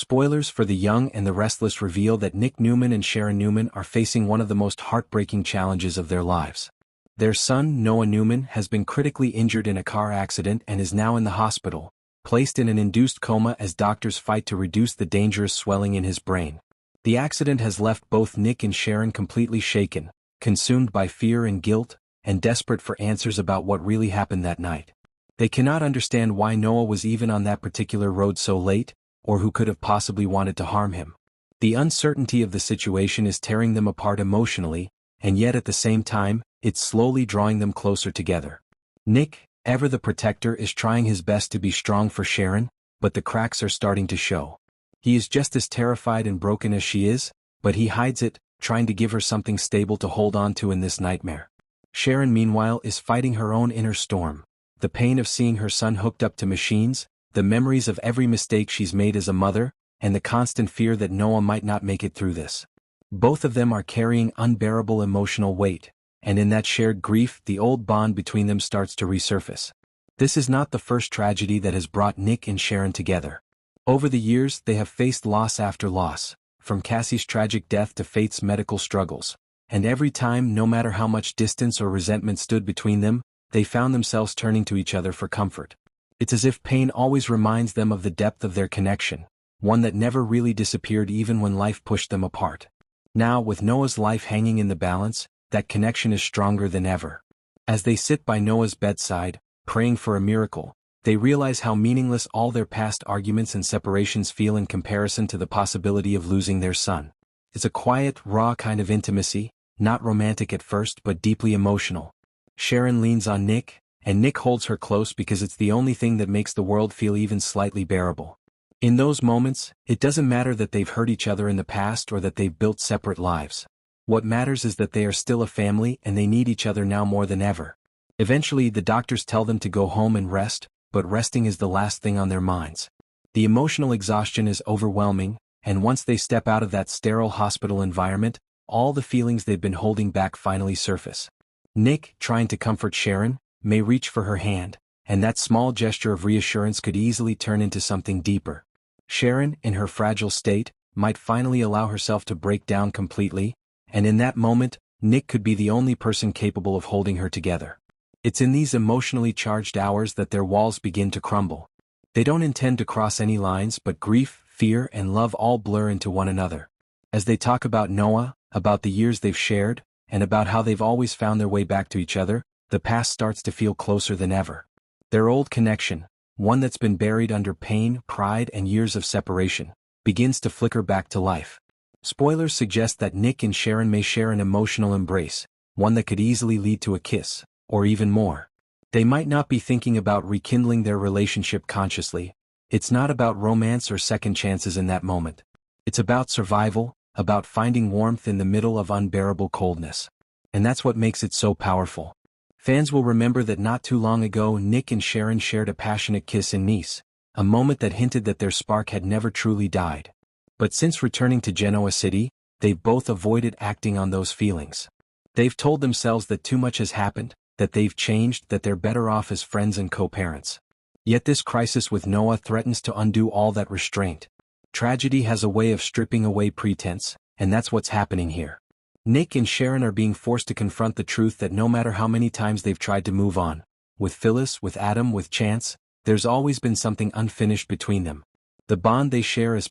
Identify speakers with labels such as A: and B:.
A: Spoilers for The Young and the Restless reveal that Nick Newman and Sharon Newman are facing one of the most heartbreaking challenges of their lives. Their son, Noah Newman, has been critically injured in a car accident and is now in the hospital, placed in an induced coma as doctors fight to reduce the dangerous swelling in his brain. The accident has left both Nick and Sharon completely shaken, consumed by fear and guilt, and desperate for answers about what really happened that night. They cannot understand why Noah was even on that particular road so late, or who could have possibly wanted to harm him. The uncertainty of the situation is tearing them apart emotionally, and yet at the same time, it's slowly drawing them closer together. Nick, ever the protector, is trying his best to be strong for Sharon, but the cracks are starting to show. He is just as terrified and broken as she is, but he hides it, trying to give her something stable to hold on to in this nightmare. Sharon, meanwhile, is fighting her own inner storm. The pain of seeing her son hooked up to machines, the memories of every mistake she's made as a mother, and the constant fear that Noah might not make it through this. Both of them are carrying unbearable emotional weight, and in that shared grief, the old bond between them starts to resurface. This is not the first tragedy that has brought Nick and Sharon together. Over the years, they have faced loss after loss, from Cassie's tragic death to Faith's medical struggles, and every time, no matter how much distance or resentment stood between them, they found themselves turning to each other for comfort. It's as if pain always reminds them of the depth of their connection, one that never really disappeared even when life pushed them apart. Now, with Noah's life hanging in the balance, that connection is stronger than ever. As they sit by Noah's bedside, praying for a miracle, they realize how meaningless all their past arguments and separations feel in comparison to the possibility of losing their son. It's a quiet, raw kind of intimacy, not romantic at first but deeply emotional. Sharon leans on Nick, and Nick holds her close because it's the only thing that makes the world feel even slightly bearable. In those moments, it doesn't matter that they've hurt each other in the past or that they've built separate lives. What matters is that they are still a family and they need each other now more than ever. Eventually, the doctors tell them to go home and rest, but resting is the last thing on their minds. The emotional exhaustion is overwhelming, and once they step out of that sterile hospital environment, all the feelings they've been holding back finally surface. Nick, trying to comfort Sharon, may reach for her hand, and that small gesture of reassurance could easily turn into something deeper. Sharon, in her fragile state, might finally allow herself to break down completely, and in that moment, Nick could be the only person capable of holding her together. It's in these emotionally charged hours that their walls begin to crumble. They don't intend to cross any lines, but grief, fear, and love all blur into one another. As they talk about Noah, about the years they've shared, and about how they've always found their way back to each other, the past starts to feel closer than ever. Their old connection, one that's been buried under pain, pride, and years of separation, begins to flicker back to life. Spoilers suggest that Nick and Sharon may share an emotional embrace, one that could easily lead to a kiss, or even more. They might not be thinking about rekindling their relationship consciously. It's not about romance or second chances in that moment. It's about survival, about finding warmth in the middle of unbearable coldness. And that's what makes it so powerful. Fans will remember that not too long ago Nick and Sharon shared a passionate kiss in Nice, a moment that hinted that their spark had never truly died. But since returning to Genoa City, they've both avoided acting on those feelings. They've told themselves that too much has happened, that they've changed, that they're better off as friends and co-parents. Yet this crisis with Noah threatens to undo all that restraint. Tragedy has a way of stripping away pretense, and that's what's happening here. Nick and Sharon are being forced to confront the truth that no matter how many times they've tried to move on, with Phyllis, with Adam, with Chance, there's always been something unfinished between them. The bond they share is